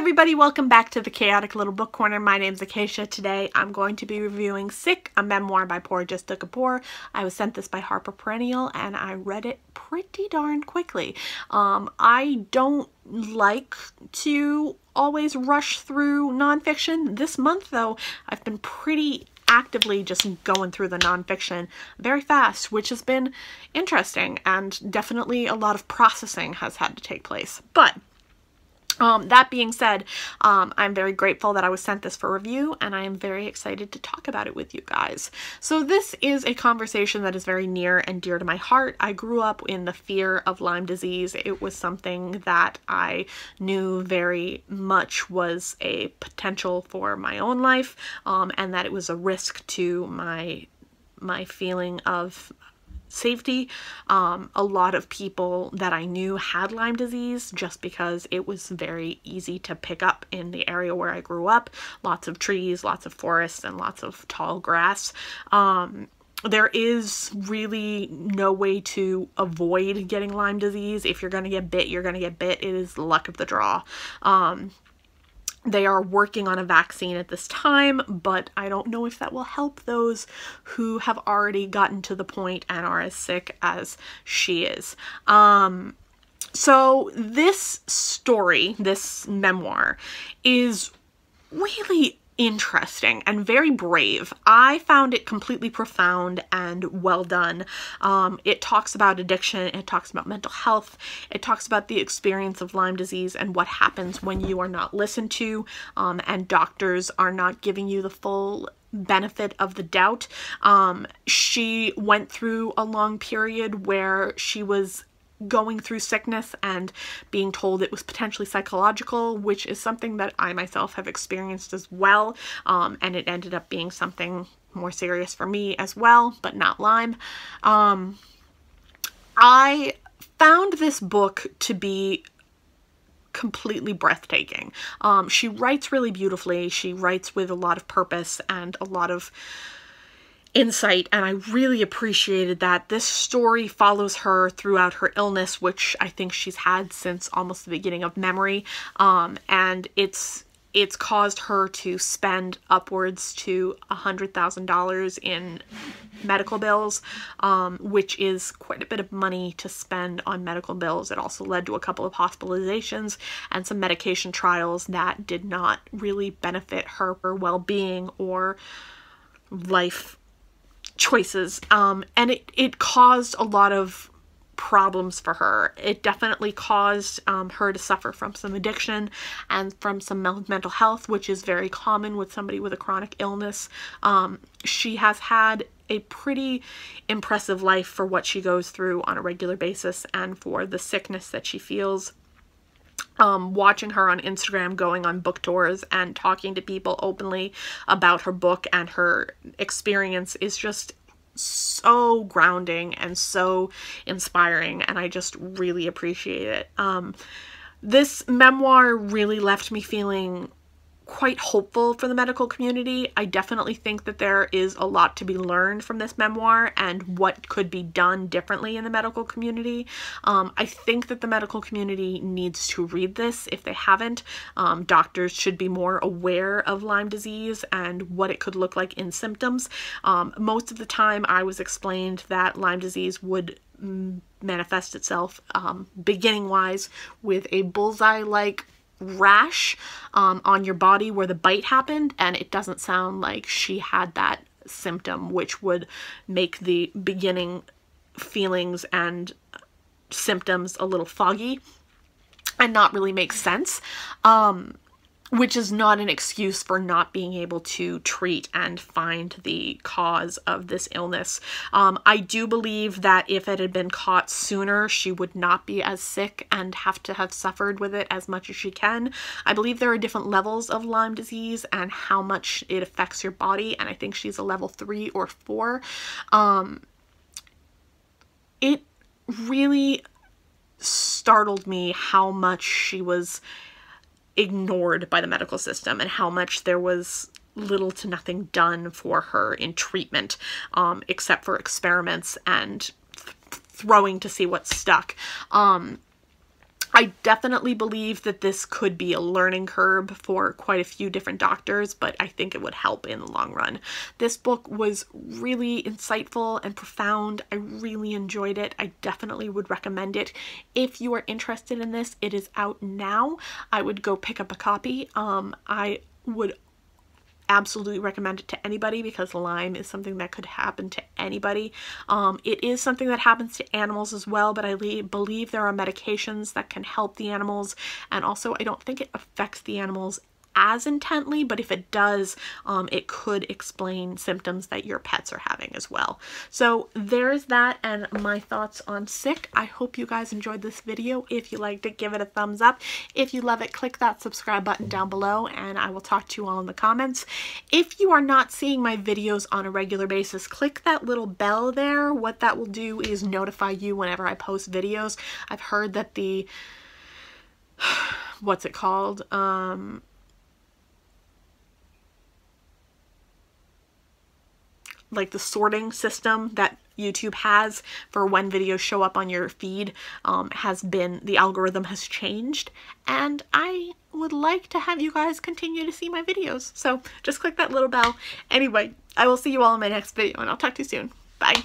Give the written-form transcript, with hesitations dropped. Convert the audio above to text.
everybody, welcome back to the Chaotic Little Book Corner. My name's Acacia. Today I'm going to be reviewing Sick, a memoir by Porges de Kapoor. I was sent this by Harper Perennial and I read it pretty darn quickly. I don't like to always rush through nonfiction. This month though, I've been pretty actively just going through the nonfiction very fast, which has been interesting, and definitely a lot of processing has had to take place. But that being said, I'm very grateful that I was sent this for review, and I am very excited to talk about it with you guys. So this is a conversation that is very near and dear to my heart. I grew up in the fear of Lyme disease. It was something that I knew very much was a potential for my own life, and that it was a risk to my feeling of safety. A lot of people that I knew had Lyme disease just because it was very easy to pick up in the area where I grew up. Lots of trees, lots of forests, and lots of tall grass. There is really no way to avoid getting Lyme disease. If you're going to get bit, you're going to get bit. It is the luck of the draw. They are working on a vaccine at this time, but I don't know if that will help those who have already gotten to the point and are as sick as she is. So this story, this memoir, is really interesting and very brave. I found it completely profound and well done. It talks about addiction, it talks about mental health, it talks about the experience of Lyme disease and what happens when you are not listened to, and doctors are not giving you the full benefit of the doubt. She went through a long period where she was going through sickness and being told it was potentially psychological, which is something that I myself have experienced as well, and it ended up being something more serious for me as well, but not Lyme. I found this book to be completely breathtaking. She writes really beautifully. She writes with a lot of purpose and a lot of insight, and I really appreciated that. This story follows her throughout her illness, which I think she's had since almost the beginning of memory, and it's caused her to spend upwards to $100,000 in medical bills, which is quite a bit of money to spend on medical bills. It also led to a couple of hospitalizations and some medication trials that did not really benefit her well-being or life choices, and it caused a lot of problems for her. It definitely caused her to suffer from some addiction and from some mental health, which is very common with somebody with a chronic illness. She has had a pretty impressive life for what she goes through on a regular basis and for the sickness that she feels. Watching her on Instagram going on book tours and talking to people openly about her book and her experience is just so grounding and so inspiring, and I just really appreciate it. This memoir really left me feeling quite hopeful for the medical community. I definitely think that there is a lot to be learned from this memoir and what could be done differently in the medical community. I think that the medical community needs to read this if they haven't. Doctors should be more aware of Lyme disease and what it could look like in symptoms. Most of the time I was explained that Lyme disease would manifest itself beginning-wise with a bullseye-like rash on your body where the bite happened, and it doesn't sound like she had that symptom, which would make the beginning feelings and symptoms a little foggy and not really make sense, which is not an excuse for not being able to treat and find the cause of this illness. I do believe that if it had been caught sooner, she would not be as sick and have to have suffered with it as much as she can. I believe there are different levels of Lyme disease and how much it affects your body, and I think she's a level 3 or 4. It really startled me how much she was ignored by the medical system and how much there was little to nothing done for her in treatment, except for experiments and throwing to see what stuck. I definitely believe that this could be a learning curve for quite a few different doctors, but I think it would help in the long run. This book was really insightful and profound. I really enjoyed it. I definitely would recommend it. If you are interested in this, it is out now. I would go pick up a copy. I would absolutely recommend it to anybody because Lyme is something that could happen to anybody. It is something that happens to animals as well, but I believe there are medications that can help the animals, and also I don't think it affects the animals as intently, but if it does, it could explain symptoms that your pets are having as well. So there's that and my thoughts on sick. I hope you guys enjoyed this video. If you liked it, give it a thumbs up. If you love it, click that subscribe button down below, and I will talk to you all in the comments. If you are not seeing my videos on a regular basis, click that little bell there. What that will do is notify you whenever I post videos. I've heard that the, what's it called? Like the sorting system that YouTube has for when videos show up on your feed the algorithm has changed, and I would like to have you guys continue to see my videos. So just click that little bell. Anyway, I will see you all in my next video, and I'll talk to you soon. Bye.